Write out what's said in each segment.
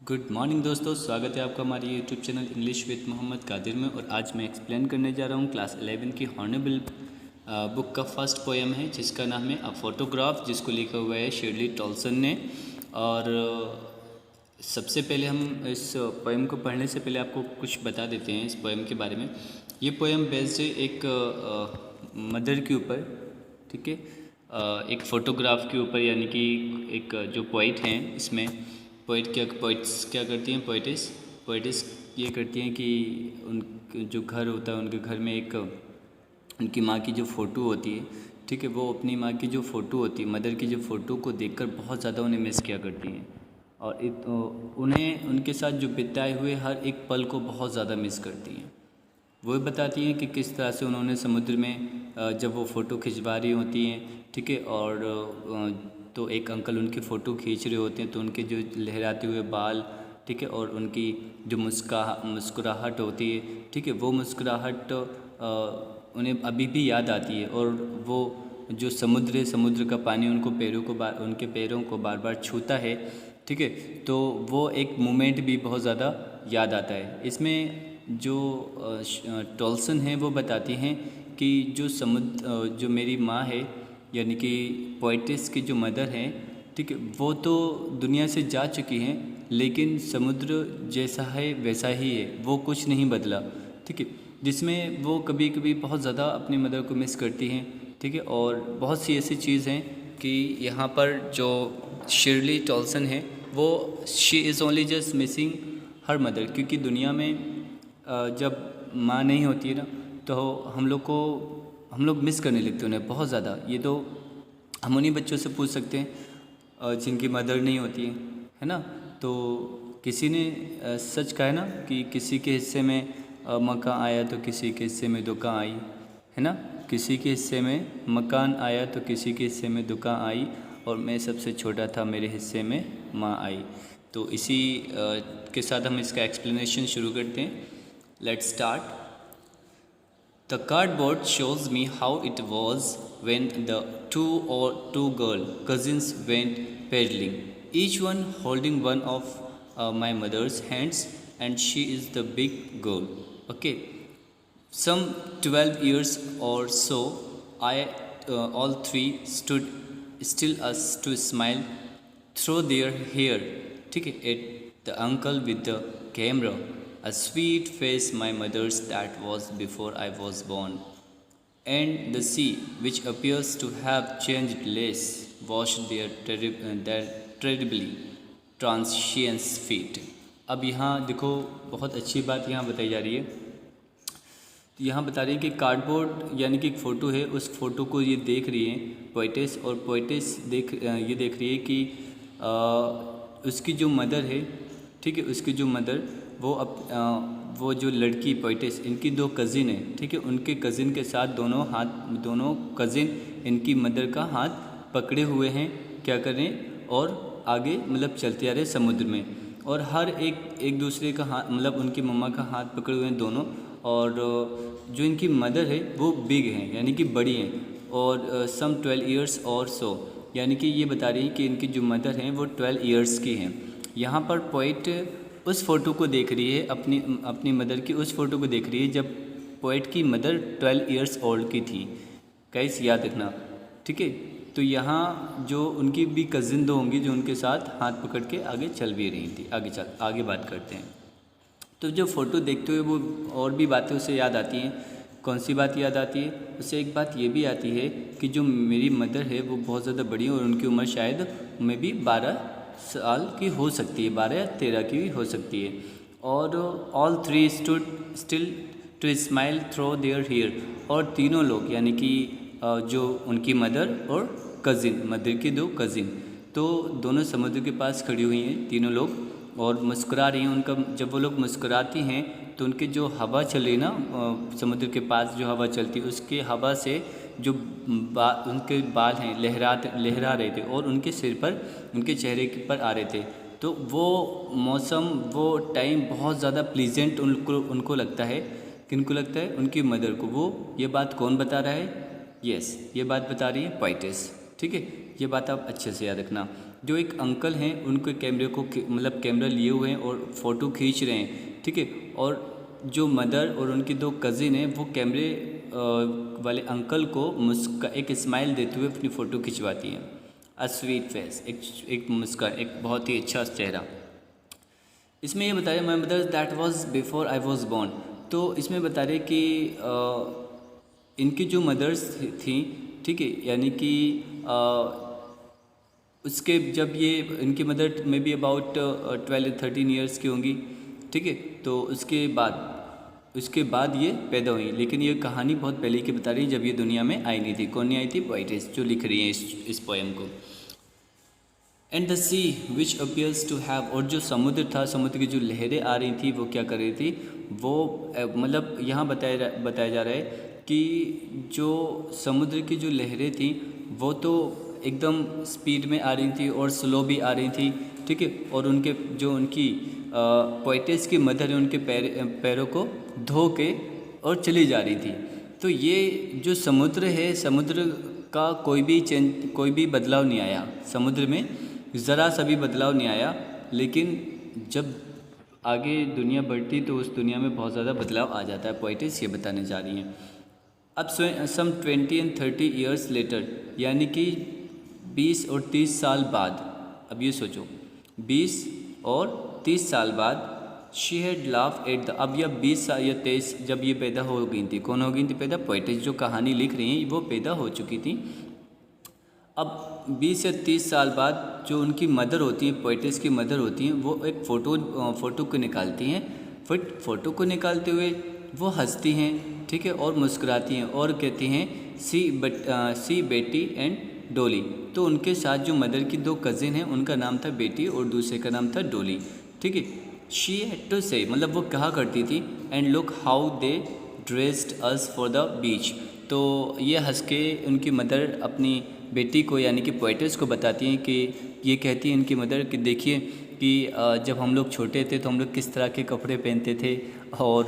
Good morning दोस्तों, स्वागत है आपका हमारे YouTube channel English with Mohammad Qadir में। और आज मैं एक्सप्लेन करने जा रहा हूँ क्लास 11 की हॉर्नेबल बुक का फर्स्ट पोएम है जिसका नाम है अ फोटोग्राफ, जिसको लिखा हुआ है शिरली टॉल्सन ने। और सबसे पहले हम इस पोएम को पढ़ने से पहले आपको कुछ बता देते हैं इस पोएम के बारे में। ये पोएम बेस्ड है एक मदर के ऊपर, ठीक है, एक फ़ोटोग्राफ के ऊपर, यानी कि एक जो पोइट हैं इसमें पोइट्स क्या करती हैं, पोइटिस ये करती हैं कि उन जो घर होता है उनके घर में एक उनकी माँ की जो फ़ोटो होती है, ठीक है, वो अपनी माँ की जो फ़ोटो होती है, मदर की जो फ़ोटो को देखकर बहुत ज़्यादा उन्हें मिस किया करती हैं। और उन्हें उनके साथ जो बिताए हुए हर एक पल को बहुत ज़्यादा मिस करती हैं। वो बताती हैं कि किस तरह से उन्होंने समुद्र में जब वो फ़ोटो खिंचवा रही होती हैं, ठीक है, और तो एक अंकल उनकी फ़ोटो खींच रहे होते हैं, तो उनके जो लहराते हुए बाल, ठीक है, और उनकी जो मुस्कुराहट होती है, ठीक है, वो मुस्कुराहट उन्हें अभी भी याद आती है। और वो जो समुद्र है, समुद्र का पानी उनके पैरों को बार बार छूता है, ठीक है, तो वो एक मोमेंट भी बहुत ज़्यादा याद आता है। इसमें जो टॉल्सन हैं वो बताती हैं कि जो मेरी माँ है, यानी कि पोइटिस की जो मदर हैं, ठीक है, वो तो दुनिया से जा चुकी हैं, लेकिन समुद्र जैसा है वैसा ही है, वो कुछ नहीं बदला, ठीक है, जिसमें वो कभी कभी बहुत ज़्यादा अपनी मदर को मिस करती हैं, ठीक है। और बहुत सी ऐसी चीज़ हैं कि यहाँ पर जो शिरली टॉल्सन है वो she is only just missing her mother, क्योंकि दुनिया में जब माँ नहीं होती है ना, तो हम लोग मिस करने लगते हैं उन्हें बहुत ज़्यादा। ये तो हम उन्हीं बच्चों से पूछ सकते हैं जिनकी मदर नहीं होती है ना। तो किसी ने सच कहा है ना कि किसी के हिस्से में मकान आया तो किसी के हिस्से में दुकान आई, है ना। किसी के हिस्से में मकान आया तो किसी के हिस्से में दुकान आई, और मैं सबसे छोटा था, मेरे हिस्से में माँ आई। तो इसी के साथ हम इसका एक्सप्लेनेशन शुरू करते हैं। Let's start. The cardboard shows me how it was when the two girl cousins went paddling, each one holding one of my mother's hands, and she is the big girl. Okay, some 12 years or so, all three stood still as to smile through their hair. ठीक है, at the uncle with the camera, a sweet face my mother's that was before I was born, and the sea, which appears to have changed less, washed their terribly transient feet. अब यहाँ देखो, बहुत अच्छी बात यहाँ बताई जा रही है। यहाँ बता रही है कि कार्डबोर्ड यानी कि एक फ़ोटो है, उस फ़ोटो को ये देख रही है पोइटिस, और पोइटिस ये देख रही है कि उसकी जो मदर है, ठीक है, उसकी जो मदर वो जो लड़की पोइटिस, इनकी दो कज़िन है, ठीक है, उनके कज़िन के साथ दोनों कज़िन इनकी मदर का हाथ पकड़े हुए हैं, क्या करें, और आगे मतलब चलते आ रहे समुद्र में। और हर एक दूसरे का हाथ, मतलब उनकी मम्मा का हाथ पकड़े हुए हैं दोनों। और जो इनकी मदर है वो बिग हैं, यानी कि बड़ी हैं, और सम 12 ईयर्स और सो, यानी कि ये बता रही है कि इनकी जो मदर हैं वो 12 ईयर्स की हैं। यहाँ पर पोइट उस फ़ोटो को देख रही है, अपनी मदर की उस फ़ोटो को देख रही है जब पोइट की मदर 12 ईयर्स ओल्ड की थी। गाइस याद रखना, ठीक है। तो यहाँ जो उनकी भी कज़िन दो होंगी जो उनके साथ हाथ पकड़ के आगे चल भी रही थी। आगे बात करते हैं। तो जो फ़ोटो देखते हुए वो और भी बातें उसे याद आती हैं। कौन सी बात याद आती है उसे? एक बात ये भी आती है कि जो मेरी मदर है वो बहुत ज़्यादा बड़ी है, और उनकी उम्र शायद में भी 12 साल की हो सकती है, 12 या 13 की भी हो सकती है। और all three stood still to smile through their hair, और तीनों लोग यानी कि जो उनकी मदर और कज़िन, मदर की दो कज़िन, तो दोनों समुद्र के पास खड़ी हुई हैं तीनों लोग और मुस्कुरा रही हैं। उनका जब वो लोग मुस्कुराती हैं तो उनकी जो हवा चल रही ना, समुद्र के पास जो हवा चलती है उसके हवा से जो उनके बाल हैं लहरा रहे थे, और उनके सिर पर, उनके चेहरे पर आ रहे थे। तो वो मौसम, वो टाइम बहुत ज़्यादा प्लीजेंट उनको लगता है। किनको लगता है? उनकी मदर को। वो ये बात कौन बता रहा है? यस, ये बात बता रही है पोइटिस, ठीक है। ये बात आप अच्छे से याद रखना। जो एक अंकल हैं उनके कैमरे को मतलब कैमरा लिए हुए हैं और फ़ोटो खींच रहे हैं, ठीक है। और जो मदर और उनकी 2 कज़िन हैं वो कैमरे वाले अंकल को एक स्माइल देते हुए अपनी फ़ोटो खिंचवाती हैं। अ स्वीट फेस, एक मुस्कान, एक बहुत ही अच्छा चेहरा। इसमें ये बताया my mother that was before I was born. तो इसमें बता रहे कि इनकी जो मदर्स थी, ठीक है, यानी कि उसके जब ये इनकी मदर में भी अबाउट 12-13 ईयर्स की होंगी, ठीक है। तो उसके बाद ये पैदा हुई, लेकिन ये कहानी बहुत पहले की बता रही, जब ये दुनिया में आई नहीं थी। कौन नहीं आई थी? पोएटिस, जो लिख रही है इस पोएम को। And the sea which appears to have, और जो समुद्र था, समुद्र की जो लहरें आ रही थी वो क्या कर रही थी, वो मतलब यहाँ बताया जा रहा है कि जो समुद्र की जो लहरें थी वो तो एकदम स्पीड में आ रही थी और स्लो भी आ रही थी, ठीक है। और उनकी पोएटिस की मदर है, उनके पैरों को धो के और चली जा रही थी। तो ये जो समुद्र है, समुद्र का कोई भी बदलाव नहीं आया, समुद्र में ज़रा सा भी बदलाव नहीं आया। लेकिन जब आगे दुनिया बढ़ती तो उस दुनिया में बहुत ज़्यादा बदलाव आ जाता है। पोएटिस ये बताने जा रही हैं। अब सम 20 and 30 ईयर्स लेटर, यानी कि 20 और 30 साल बाद, अब ये सोचो 20 और 30 साल बाद, she had laugh at the, अब यह 20 साल या 23 जब ये पैदा हो गई थी, कौन हो गई थी पैदा? पोएटिस जो कहानी लिख रही हैं वो पैदा हो चुकी थी। अब 20 या 30 साल बाद जो उनकी मदर होती हैं, पोएटिस की मदर होती हैं, वो एक फ़ोटो को निकालती हैं। फिर फ़ोटो को निकालते हुए वो हंसती हैं, ठीक है, और मुस्कुराती हैं और कहती हैं सी बेटी एंड डोली। तो उनके साथ जो मदर की 2 कज़िन हैं उनका नाम था बेटी और दूसरे का नाम था डोली, ठीक है। शी हैड टू से, मतलब वो कहा करती थी, and look how they dressed us for the beach. तो ये हंस के उनकी मदर अपनी बेटी को यानी कि पोएटिस को बताती हैं कि ये कहती है इनकी मदर कि देखिए कि जब हम लोग छोटे थे तो हम लोग किस तरह के कपड़े पहनते थे और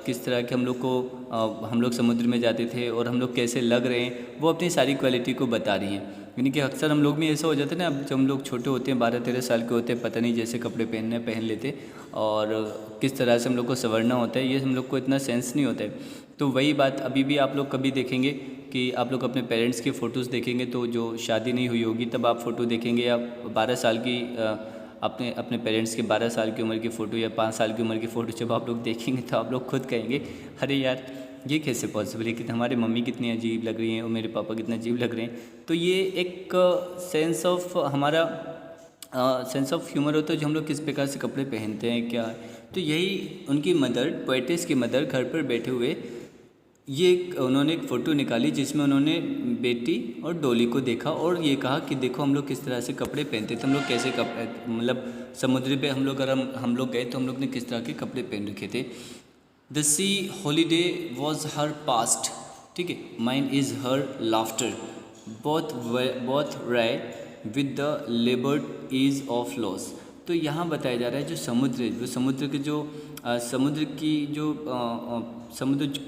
किस तरह के हम लोग समुद्र में जाते थे और हम लोग कैसे लग रहे हैं, वो अपनी सारी क्वालिटी को बता रही हैं। यानी कि अक्सर हम लोग भी ऐसा हो जाता है ना, अब जब हम लोग छोटे होते हैं 12-13 साल के होते हैं, पता नहीं जैसे कपड़े पहन लेते और किस तरह से हम लोग को संवरना होता है, ये हम लोग को इतना सेंस नहीं होता है। तो वही बात अभी भी आप लोग कभी देखेंगे कि आप लोग अपने पेरेंट्स की फ़ोटोज़ देखेंगे तो जो शादी नहीं हुई होगी तब आप फ़ोटो देखेंगे, या 12 साल की अपने पेरेंट्स के 12 साल की उम्र की फ़ोटो या 5 साल की उम्र की फ़ोटो जब आप लोग देखेंगे तो आप लोग खुद कहेंगे अरे यार ये कैसे पॉसिबल है कि हमारे मम्मी कितनी अजीब लग रही हैं और मेरे पापा कितने अजीब लग रहे हैं। तो ये एक सेंस ऑफ ह्यूमर होता है, जो हम लोग किस प्रकार से कपड़े पहनते हैं क्या। तो यही उनकी मदर, पोएटिस की मदर, घर पर बैठे हुए उन्होंने एक फ़ोटो निकाली जिसमें उन्होंने बेटी और डोली को देखा और ये कहा कि देखो हम लोग किस तरह से कपड़े पहनते थे, हम लोग कैसे कपड़े, मतलब समुद्र पे हम लोग गए तो हम लोग ने किस तरह के कपड़े पहन रखे थे। The sea holiday was her past, ठीक है, mine is her laughter, both wry with the laboured ease of loss. तो यहाँ बताया जा रहा है जो समुद्र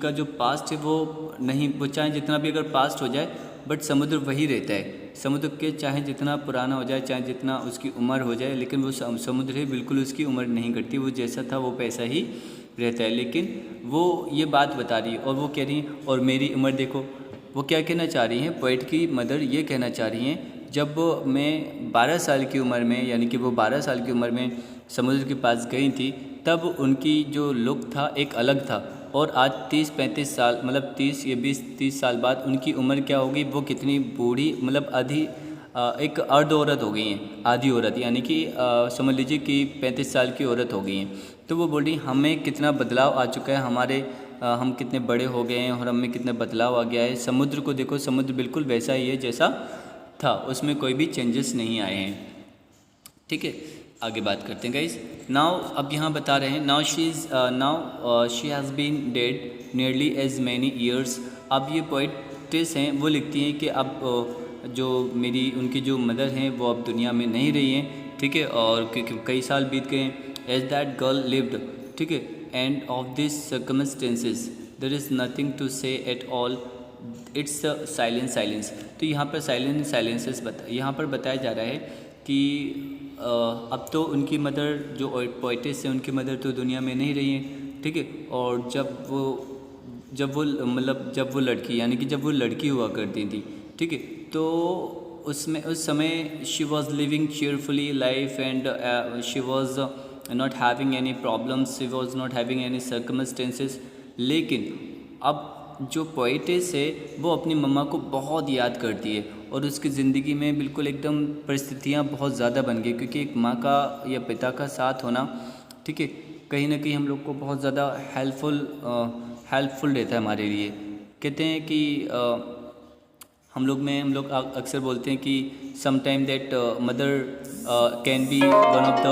का जो पास्ट है वो चाहे जितना भी अगर पास्ट हो जाए बट समुद्र वही रहता है। समुद्र के चाहे जितना पुराना हो जाए, चाहे जितना उसकी उम्र हो जाए, लेकिन वो समुद्र है बिल्कुल उसकी उम्र नहीं घटती, वो जैसा था वो वैसा ही रहता है। लेकिन वो ये बात बता रही है और वो कह रही हैं और मेरी उम्र देखो, वो क्या कहना चाह रही हैं, पोएट की मदर ये कहना चाह रही हैं जब मैं 12 साल की उम्र में, यानी कि वो 12 साल की उम्र में समुद्र के पास गई थी, तब उनकी जो लुक था एक अलग था और आज 30-35 साल, मतलब 30 या 20-30 साल बाद उनकी उम्र क्या होगी, वो कितनी बूढ़ी, मतलब एक अर्ध औरत हो गई हैं, आधी औरत, यानी कि समझ लीजिए कि 35 साल की औरत हो गई हैं। तो वो बोल रही हमें कितना बदलाव आ चुका है, हम कितने बड़े हो गए हैं और हमें कितना बदलाव आ गया है। समुद्र को देखो, समुद्र बिल्कुल वैसा ही है जैसा था, उसमें कोई भी चेंजेस नहीं आए हैं, ठीक है। आगे बात करते हैं गाइस। नाउ अब यहाँ बता रहे हैं now she has been dead nearly as many years. अब ये पोएटिस हैं, वो लिखती हैं कि अब जो उनकी जो मदर हैं वो अब दुनिया में नहीं रही हैं, ठीक है, और क्योंकि कई साल बीत गए हैं। एज दैट गर्ल लिव्ड, ठीक है, and of this circumstances there is nothing to say at all, it's silence. तो यहाँ पर साइलेंसेस यहाँ पर बताया जा रहा है कि अब तो उनकी मदर जो पोइटेस है उनकी मदर तो दुनिया में नहीं रही है, ठीक है। और जब वो लड़की यानी कि जब वो लड़की हुआ करती थी, ठीक है, तो उस समय she was living cheerfully life and she was not having any problems, she was not having any circumstances. लेकिन अब जो पोइटेस है वो अपनी मम्मा को बहुत याद करती है और उसकी ज़िंदगी में बिल्कुल एकदम परिस्थितियाँ बहुत ज़्यादा बन गई, क्योंकि एक माँ का या पिता का साथ होना, ठीक है, कहीं ना कहीं हम लोग को बहुत ज़्यादा हेल्पफुल रहता है हमारे लिए। कहते हैं कि हम लोग अक्सर बोलते हैं कि sometime that mother can be one of the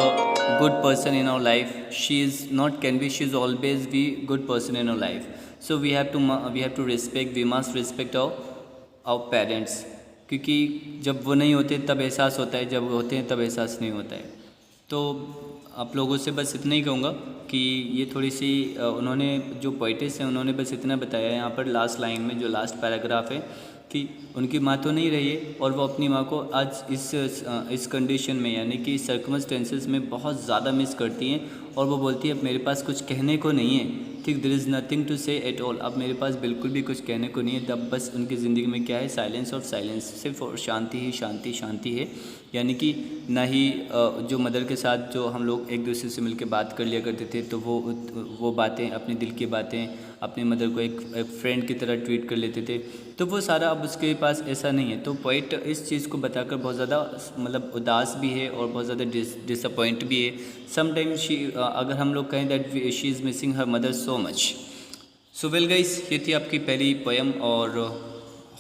good person in our life, she is always be good person in our life. So we have to respect, we must respect our parents, क्योंकि जब वो नहीं होते तब एहसास होता है, जब वो होते हैं तब एहसास नहीं होता है। तो आप लोगों से बस इतना ही कहूँगा कि ये थोड़ी सी उन्होंने जो पोइटेस हैं उन्होंने बस इतना बताया है यहाँ पर लास्ट लाइन में, जो लास्ट पैराग्राफ है, कि उनकी माँ तो नहीं रही है और वो अपनी माँ को आज इस कंडीशन में यानी कि सर्कमस्टेंसेस में बहुत ज़्यादा मिस करती हैं। और वो बोलती है अब मेरे पास कुछ कहने को नहीं है, ठीक, there is nothing to say at all, अब मेरे पास बिल्कुल भी कुछ कहने को नहीं है। तब बस उनकी ज़िंदगी में क्या है, साइलेंस और साइलेंस, सिर्फ और शांति ही शांति है। यानी कि ना ही जो मदर के साथ जो हम लोग एक दूसरे से मिलकर बात कर लिया करते थे, तो वो बातें, अपने दिल की बातें अपनी मदर को एक फ्रेंड की तरह ट्रीट कर लेते थे, तो वो सारा अब उसके पास ऐसा नहीं है। तो पोइट इस चीज़ को बताकर बहुत ज़्यादा मतलब उदास भी है और बहुत ज़्यादा डिसअपॉइंट भी है। समटाइम अगर हम लोग कहें that she is missing her mother so much. So well guys, ये थी आपकी पहली पोएम और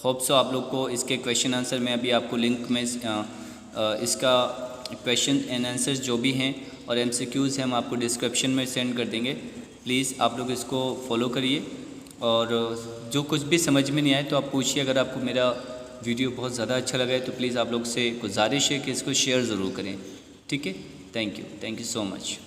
होप सो आप लोग को इसके क्वेश्चन आंसर मैं अभी आपको लिंक में इसका क्वेश्चन एंड आंसर्स जो भी हैं और MCQs हैं हम आपको डिस्क्रिप्शन में सेंड कर देंगे। प्लीज़ आप लोग इसको फॉलो करिए और जो कुछ भी समझ में नहीं आए तो आप पूछिए। अगर आपको मेरा वीडियो बहुत ज़्यादा अच्छा लगा है तो प्लीज़ आप लोग से गुजारिश है कि इसको शेयर ज़रूर करें, ठीक है। Thank you so much.